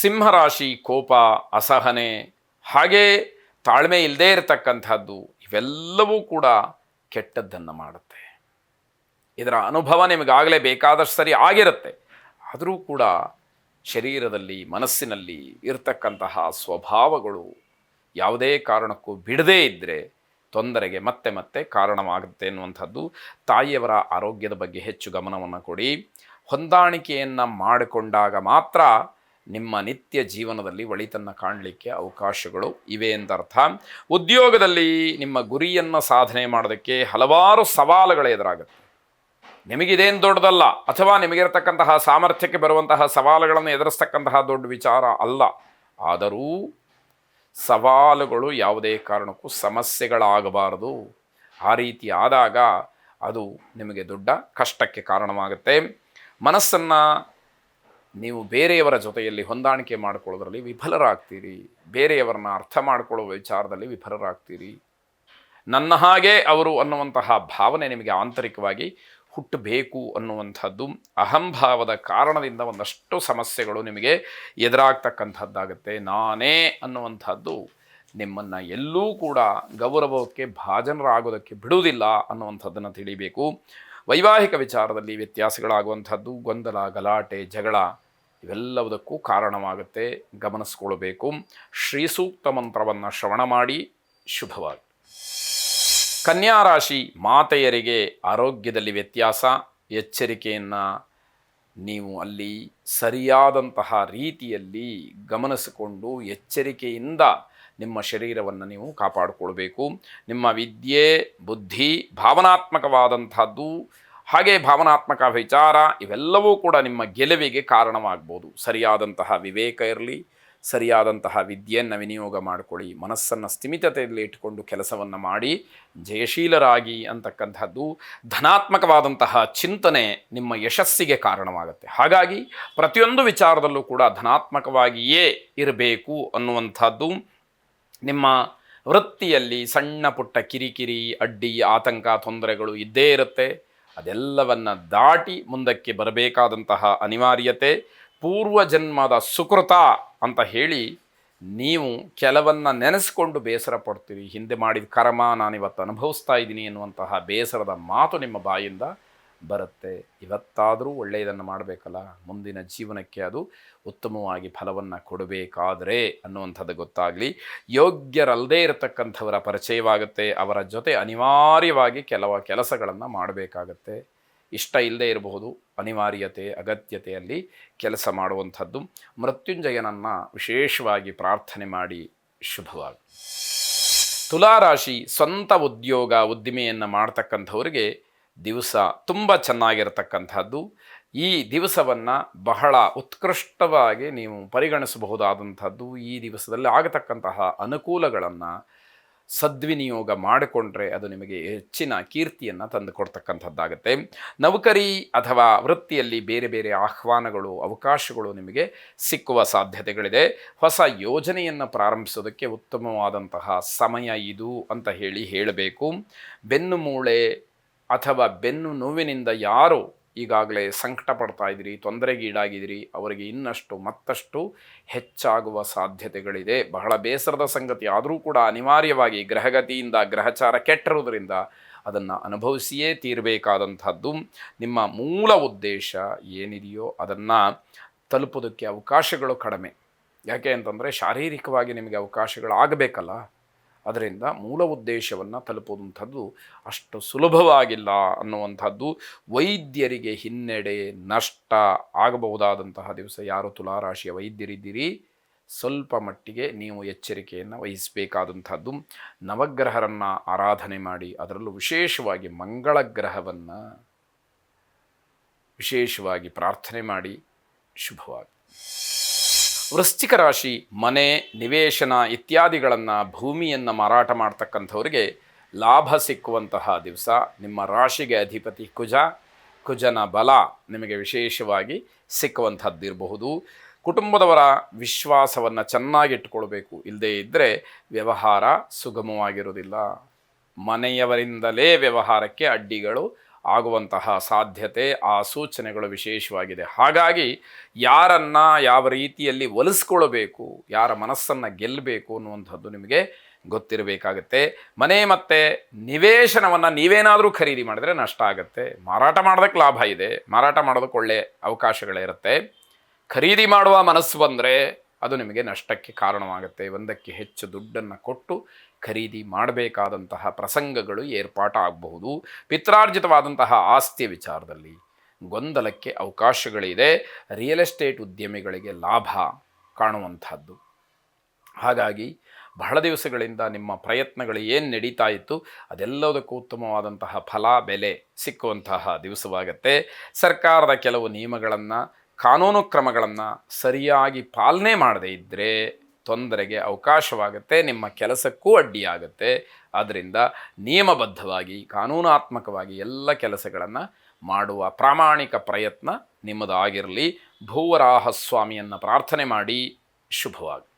ಸಿಂಹರಾಶಿ ಕೋಪ, ಅಸಹನೆ, ಹಾಗೇ ತಾಳ್ಮೆ ಇಲ್ಲದೇ ಇರತಕ್ಕಂಥದ್ದು ಇವೆಲ್ಲವೂ ಕೂಡ ಕೆಟ್ಟದ್ದನ್ನು ಮಾಡುತ್ತೆ. ಇದರ ಅನುಭವ ನಿಮಗಾಗಲೇ ಬೇಕಾದಷ್ಟು ಸರಿ ಆಗಿರುತ್ತೆ. ಆದರೂ ಕೂಡ ಶರೀರದಲ್ಲಿ ಮನಸ್ಸಿನಲ್ಲಿ ಇರತಕ್ಕಂತಹ ಸ್ವಭಾವಗಳು ಯಾವುದೇ ಕಾರಣಕ್ಕೂ ಬಿಡದೇ ಇದ್ದರೆ ತೊಂದರೆಗೆ ಮತ್ತೆ ಮತ್ತೆ ಕಾರಣವಾಗುತ್ತೆ ಎನ್ನುವಂಥದ್ದು. ತಾಯಿಯವರ ಆರೋಗ್ಯದ ಬಗ್ಗೆ ಹೆಚ್ಚು ಗಮನವನ್ನು ಕೊಡಿ. ಹೊಂದಾಣಿಕೆಯನ್ನು ಮಾಡಿಕೊಂಡಾಗ ಮಾತ್ರ ನಿಮ್ಮ ನಿತ್ಯ ಜೀವನದಲ್ಲಿ ಒಳಿತನ್ನು ಕಾಣಲಿಕ್ಕೆ ಅವಕಾಶಗಳು ಇವೆ ಎಂದರ್ಥ. ಉದ್ಯೋಗದಲ್ಲಿ ನಿಮ್ಮ ಗುರಿಯನ್ನು ಸಾಧನೆ ಮಾಡೋದಕ್ಕೆ ಹಲವಾರು ಸವಾಲುಗಳು ಎದುರಾಗುತ್ತೆ. ನಿಮಗಿದೇನು ದೊಡ್ಡದಲ್ಲ, ಅಥವಾ ನಿಮಗಿರತಕ್ಕಂತಹ ಸಾಮರ್ಥ್ಯಕ್ಕೆ ಬರುವಂತಹ ಸವಾಲುಗಳನ್ನು ಎದುರಿಸ್ತಕ್ಕಂತಹ ದೊಡ್ಡ ವಿಚಾರ ಅಲ್ಲ. ಆದರೂ ಸವಾಲುಗಳು ಯಾವುದೇ ಕಾರಣಕ್ಕೂ ಸಮಸ್ಯೆಗಳಾಗಬಾರದು. ಆ ರೀತಿ ಆದಾಗ ಅದು ನಿಮಗೆ ದೊಡ್ಡ ಕಷ್ಟಕ್ಕೆ ಕಾರಣವಾಗುತ್ತೆ. ಮನಸ್ಸನ್ನು ನೀವು ಬೇರೆಯವರ ಜೊತೆಯಲ್ಲಿ ಹೊಂದಾಣಿಕೆ ಮಾಡಿಕೊಳ್ಳೋದ್ರಲ್ಲಿ ವಿಫಲರಾಗ್ತೀರಿ. ಬೇರೆಯವರನ್ನ ಅರ್ಥ ಮಾಡಿಕೊಳ್ಳುವ ವಿಚಾರದಲ್ಲಿ ವಿಫಲರಾಗ್ತೀರಿ. ನನ್ನ ಹಾಗೆ ಅವರು ಅನ್ನುವಂತಹ ಭಾವನೆ ನಿಮಗೆ ಆಂತರಿಕವಾಗಿ ಹುಟ್ಟಬೇಕು ಅನ್ನುವಂಥದ್ದು ಅಹಂಭಾವದ ಕಾರಣದಿಂದ ಒಂದಷ್ಟು ಸಮಸ್ಯೆಗಳು ನಿಮಗೆ ಎದುರಾಗ್ತಕ್ಕಂಥದ್ದಾಗುತ್ತೆ. ನಾನೇ ಅನ್ನುವಂಥದ್ದು ನಿಮ್ಮನ್ನು ಎಲ್ಲೂ ಕೂಡ ಗೌರವಕ್ಕೆ ಭಾಜನರಾಗೋದಕ್ಕೆ ಬಿಡುವುದಿಲ್ಲ ಅನ್ನುವಂಥದ್ದನ್ನು ತಿಳಿಬೇಕು. ವೈವಾಹಿಕ ವಿಚಾರದಲ್ಲಿ ವ್ಯತ್ಯಾಸಗಳಾಗುವಂಥದ್ದು, ಗೊಂದಲ, ಗಲಾಟೆ, ಜಗಳ ಇವೆಲ್ಲವುದಕ್ಕೂ ಕಾರಣವಾಗುತ್ತೆ. ಗಮನಿಸ್ಕೊಳ್ಬೇಕು. ಶ್ರೀ ಸೂಕ್ತ ಮಂತ್ರವನ್ನು ಶ್ರವಣ ಮಾಡಿ. ಶುಭವಾಗಿ. ಕನ್ಯಾ ರಾಶಿ ಮಾತೆಯರಿಗೆ ಆರೋಗ್ಯದಲ್ಲಿ ವ್ಯತ್ಯಾಸ. ಎಚ್ಚರಿಕೆಯನ್ನು ನೀವು ಅಲ್ಲಿ ಸರಿಯಾದಂತಹ ರೀತಿಯಲ್ಲಿ ಗಮನಿಸಿಕೊಂಡು ಎಚ್ಚರಿಕೆಯಿಂದ ನಿಮ್ಮ ಶರೀರವನ್ನು ನೀವು ಕಾಪಾಡಿಕೊಳ್ಬೇಕು. ನಿಮ್ಮ ವಿದ್ಯೆ, ಬುದ್ಧಿ, ಭಾವನಾತ್ಮಕವಾದಂಥದ್ದು, ಹಾಗೆ ಭಾವನಾತ್ಮಕ ವಿಚಾರ ಇವೆಲ್ಲವೂ ಕೂಡ ನಿಮ್ಮ ಗೆಲುವಿಗೆ ಕಾರಣವಾಗ್ಬೋದು. ಸರಿಯಾದಂತಹ ವಿವೇಕ ಇರಲಿ, ಸರಿಯಾದಂತಹ ವಿದ್ಯೆಯನ್ನು ವಿನಿಯೋಗ ಮಾಡಿಕೊಳ್ಳಿ. ಮನಸ್ಸನ್ನು ಸ್ಥಿಮಿತತೆಯಲ್ಲಿ ಇಟ್ಟುಕೊಂಡು ಕೆಲಸವನ್ನು ಮಾಡಿ ಜಯಶೀಲರಾಗಿ ಅಂತಕ್ಕಂಥದ್ದು ಧನಾತ್ಮಕವಾದಂತಹ ಚಿಂತನೆ ನಿಮ್ಮ ಯಶಸ್ಸಿಗೆ ಕಾರಣವಾಗುತ್ತೆ. ಹಾಗಾಗಿ ಪ್ರತಿಯೊಂದು ವಿಚಾರದಲ್ಲೂ ಕೂಡ ಧನಾತ್ಮಕವಾಗಿಯೇ ಇರಬೇಕು ಅನ್ನುವಂಥದ್ದು. ನಿಮ್ಮ ವೃತ್ತಿಯಲ್ಲಿ ಸಣ್ಣ ಪುಟ್ಟ ಕಿರಿಕಿರಿ, ಅಡ್ಡಿ, ಆತಂಕ, ತೊಂದರೆಗಳು ಇದ್ದೇ ಇರುತ್ತೆ. ಅದೆಲ್ಲವನ್ನು ದಾಟಿ ಮುಂದಕ್ಕೆ ಬರಬೇಕಾದಂತಹ ಅನಿವಾರ್ಯತೆ, ಪೂರ್ವಜನ್ಮದ ಸುಕೃತ ಅಂತ ಹೇಳಿ ನೀವು ಕೆಲವನ್ನು ನೆನೆಸ್ಕೊಂಡು ಬೇಸರ ಪಡ್ತೀರಿ. ಹಿಂದೆ ಮಾಡಿದ ಕರ್ಮ ನಾನಿವತ್ತು ಅನುಭವಿಸ್ತಾ ಇದ್ದೀನಿ ಎನ್ನುವಂತಹ ಬೇಸರದ ಮಾತು ನಿಮ್ಮ ಬಾಯಿಂದ ಬರುತ್ತೆ. ಇವತ್ತಾದರೂ ಒಳ್ಳೆಯದನ್ನು ಮಾಡಬೇಕಲ್ಲ, ಮುಂದಿನ ಜೀವನಕ್ಕೆ ಅದು ಉತ್ತಮವಾಗಿ ಫಲವನ್ನು ಕೊಡಬೇಕಾದರೆ ಅನ್ನುವಂಥದ್ದು ಗೊತ್ತಾಗಲಿ. ಯೋಗ್ಯರಲ್ಲದೇ ಇರತಕ್ಕಂಥವರ ಪರಿಚಯವಾಗುತ್ತೆ. ಅವರ ಜೊತೆ ಅನಿವಾರ್ಯವಾಗಿ ಕೆಲಸಗಳನ್ನು ಮಾಡಬೇಕಾಗತ್ತೆ. ಇಷ್ಟ ಇಲ್ಲದೆ ಇರಬಹುದು, ಅನಿವಾರ್ಯತೆ, ಅಗತ್ಯತೆಯಲ್ಲಿ ಕೆಲಸ ಮಾಡುವಂಥದ್ದು. ಮೃತ್ಯುಂಜಯನನ್ನು ವಿಶೇಷವಾಗಿ ಪ್ರಾರ್ಥನೆ ಮಾಡಿ. ಶುಭವಾಗಿ. ತುಲಾರಾಶಿ ಸ್ವಂತ ಉದ್ಯೋಗ, ಉದ್ದಿಮೆಯನ್ನು ಮಾಡ್ತಕ್ಕಂಥವ್ರಿಗೆ ದಿವಸ ತುಂಬ ಚೆನ್ನಾಗಿರತಕ್ಕಂಥದ್ದು. ಈ ದಿವಸವನ್ನು ಬಹಳ ಉತ್ಕೃಷ್ಟವಾಗಿ ನೀವು ಪರಿಗಣಿಸಬಹುದಾದಂಥದ್ದು. ಈ ದಿವಸದಲ್ಲಿ ಆಗತಕ್ಕಂತಹ ಅನುಕೂಲಗಳನ್ನು ಸದ್ವಿನಿಯೋಗ ಮಾಡಿಕೊಂಡ್ರೆ ಅದು ನಿಮಗೆ ಹೆಚ್ಚಿನ ಕೀರ್ತಿಯನ್ನು ತಂದುಕೊಡ್ತಕ್ಕಂಥದ್ದಾಗುತ್ತೆ. ನೌಕರಿ ಅಥವಾ ವೃತ್ತಿಯಲ್ಲಿ ಬೇರೆ ಬೇರೆ ಆಹ್ವಾನಗಳು, ಅವಕಾಶಗಳು ನಿಮಗೆ ಸಿಕ್ಕುವ ಸಾಧ್ಯತೆಗಳಿದೆ. ಹೊಸ ಯೋಜನೆಯನ್ನು ಪ್ರಾರಂಭಿಸೋದಕ್ಕೆ ಉತ್ತಮವಾದಂತಹ ಸಮಯ ಇದು ಅಂತ ಹೇಳಬೇಕು. ಬೆನ್ನು ಮೂಳೆ ಅಥವಾ ಬೆನ್ನು ನೋವಿನಿಂದ ಯಾರು ಈಗಾಗಲೇ ಸಂಕಟ ಪಡ್ತಾ ಇದ್ದೀರಿ, ತೊಂದರೆಗೀಡಾಗಿದ್ದೀರಿ, ಅವರಿಗೆ ಮತ್ತಷ್ಟು ಹೆಚ್ಚಾಗುವ ಸಾಧ್ಯತೆಗಳಿದೆ. ಬಹಳ ಬೇಸರದ ಸಂಗತಿ ಆದರೂ ಕೂಡ ಅನಿವಾರ್ಯವಾಗಿ ಗ್ರಹಗತಿಯಿಂದ ಗ್ರಹಚಾರ ಕೆಟ್ಟಿರುವುದರಿಂದ ಅದನ್ನು ಅನುಭವಿಸಿಯೇ ತೀರಬೇಕಾದಂಥದ್ದು. ನಿಮ್ಮ ಮೂಲ ಉದ್ದೇಶ ಏನಿದೆಯೋ ಅದನ್ನು ತಲುಪೋದಕ್ಕೆ ಅವಕಾಶಗಳು ಕಡಿಮೆ. ಯಾಕೆ ಅಂತಂದರೆ ಶಾರೀರಿಕವಾಗಿ ನಿಮಗೆ ಅವಕಾಶಗಳು ಆಗಬೇಕಲ್ಲ. ಅದರಿಂದ ಮೂಲ ಉದ್ದೇಶವನ್ನು ತಲುಪುವಂಥದ್ದು ಅಷ್ಟು ಸುಲಭವಾಗಿಲ್ಲ ಅನ್ನುವಂಥದ್ದು. ವೈದ್ಯರಿಗೆ ಹಿನ್ನಡೆ, ನಷ್ಟ ಆಗಬಹುದಾದಂತಹ ದಿವಸ. ಯಾರು ತುಲಾರಾಶಿಯ ವೈದ್ಯರಿದ್ದೀರಿ, ಸ್ವಲ್ಪ ಮಟ್ಟಿಗೆ ನೀವು ಎಚ್ಚರಿಕೆಯನ್ನು ವಹಿಸಬೇಕಾದಂಥದ್ದು. ನವಗ್ರಹರನ್ನು ಆರಾಧನೆ ಮಾಡಿ, ಅದರಲ್ಲೂ ವಿಶೇಷವಾಗಿ ಮಂಗಳ ಗ್ರಹವನ್ನು ವಿಶೇಷವಾಗಿ ಪ್ರಾರ್ಥನೆ ಮಾಡಿ. ಶುಭವಾಗಿ. ವೃಶ್ಚಿಕ ರಾಶಿ ಮನೆ, ನಿವೇಶನ ಇತ್ಯಾದಿಗಳನ್ನು, ಭೂಮಿಯನ್ನು ಮಾರಾಟ ಮಾಡ್ತಕ್ಕಂಥವ್ರಿಗೆ ಲಾಭ ಸಿಕ್ಕುವಂತಹ ದಿವಸ. ನಿಮ್ಮ ರಾಶಿಗೆ ಅಧಿಪತಿ ಕುಜನ ಬಲ ನಿಮಗೆ ವಿಶೇಷವಾಗಿ ಸಿಕ್ಕುವಂಥದ್ದಿರಬಹುದು. ಕುಟುಂಬದವರ ವಿಶ್ವಾಸವನ್ನು ಚೆನ್ನಾಗಿಟ್ಟುಕೊಳ್ಬೇಕು. ಇಲ್ಲದೇ ಇದ್ದರೆ ವ್ಯವಹಾರ ಸುಗಮವಾಗಿರುವುದಿಲ್ಲ. ಮನೆಯವರಿಂದಲೇ ವ್ಯವಹಾರಕ್ಕೆ ಅಡ್ಡಿಗಳು ಆಗುವಂತಹ ಸಾಧ್ಯತೆ, ಆ ಸೂಚನೆಗಳು ವಿಶೇಷವಾಗಿದೆ. ಹಾಗಾಗಿ ಯಾರನ್ನ ಯಾವ ರೀತಿಯಲ್ಲಿ ಒಲಿಸ್ಕೊಳ್ಬೇಕು, ಯಾರ ಮನಸ್ಸನ್ನು ಗೆಲ್ಲಬೇಕು ಅನ್ನುವಂಥದ್ದು ನಿಮಗೆ ಗೊತ್ತಿರಬೇಕಾಗತ್ತೆ. ಮನೆ ಮತ್ತು ನಿವೇಶನವನ್ನು ನೀವೇನಾದರೂ ಖರೀದಿ ಮಾಡಿದರೆ ನಷ್ಟ ಆಗುತ್ತೆ. ಮಾರಾಟ ಮಾಡೋದಕ್ಕೆ ಲಾಭ ಇದೆ, ಮಾರಾಟ ಮಾಡೋದಕ್ಕೆ ಒಳ್ಳೆ ಅವಕಾಶಗಳಿರುತ್ತೆ. ಖರೀದಿ ಮಾಡುವ ಮನಸ್ಸು ಬಂದರೆ ಅದು ನಿಮಗೆ ನಷ್ಟಕ್ಕೆ ಕಾರಣವಾಗುತ್ತೆ. ಒಂದಕ್ಕೆ ಹೆಚ್ಚು ದುಡ್ಡನ್ನು ಕೊಟ್ಟು ಖರೀದಿ ಮಾಡಬೇಕಾದಂತಹ ಪ್ರಸಂಗಗಳು ಏರ್ಪಾಟಾಗಬಹುದು. ಪಿತ್ರಾರ್ಜಿತವಾದಂತಹ ಆಸ್ತಿಯ ವಿಚಾರದಲ್ಲಿ ಗೊಂದಲಕ್ಕೆ ಅವಕಾಶಗಳಿದೆ. ರಿಯಲ್ ಎಸ್ಟೇಟ್ ಉದ್ಯಮಿಗಳಿಗೆ ಲಾಭ ಕಾಣುವಂಥದ್ದು. ಹಾಗಾಗಿ ಬಹಳ ದಿವಸಗಳಿಂದ ನಿಮ್ಮ ಪ್ರಯತ್ನಗಳು ಏನು ನಡೀತಾ ಇತ್ತು ಅದೆಲ್ಲದಕ್ಕೂ ಉತ್ತಮವಾದಂತಹ ಫಲ ಬೆಲೆ ಸಿಕ್ಕುವಂತಹ ದಿವಸವಾಗತ್ತೆ. ಸರ್ಕಾರದ ಕೆಲವು ನಿಯಮಗಳನ್ನು, ಕಾನೂನು ಕ್ರಮಗಳನ್ನು ಸರಿಯಾಗಿ ಪಾಲನೆ ಮಾಡದೇ ಇದ್ದರೆ ತೊಂದರೆಗೆ ಅವಕಾಶವಾಗುತ್ತೆ, ನಿಮ್ಮ ಕೆಲಸಕ್ಕೂ ಅಡ್ಡಿಯಾಗುತ್ತೆ. ಆದ್ದರಿಂದ ನಿಯಮಬದ್ಧವಾಗಿ, ಕಾನೂನಾತ್ಮಕವಾಗಿ ಎಲ್ಲ ಕೆಲಸಗಳನ್ನು ಮಾಡುವ ಪ್ರಾಮಾಣಿಕ ಪ್ರಯತ್ನ ನಿಮ್ಮದಾಗಿರಲಿ. ಭೂವರಾಹ ಸ್ವಾಮಿಯನ್ನು ಪ್ರಾರ್ಥನೆ ಮಾಡಿ. ಶುಭವಾಗಿ.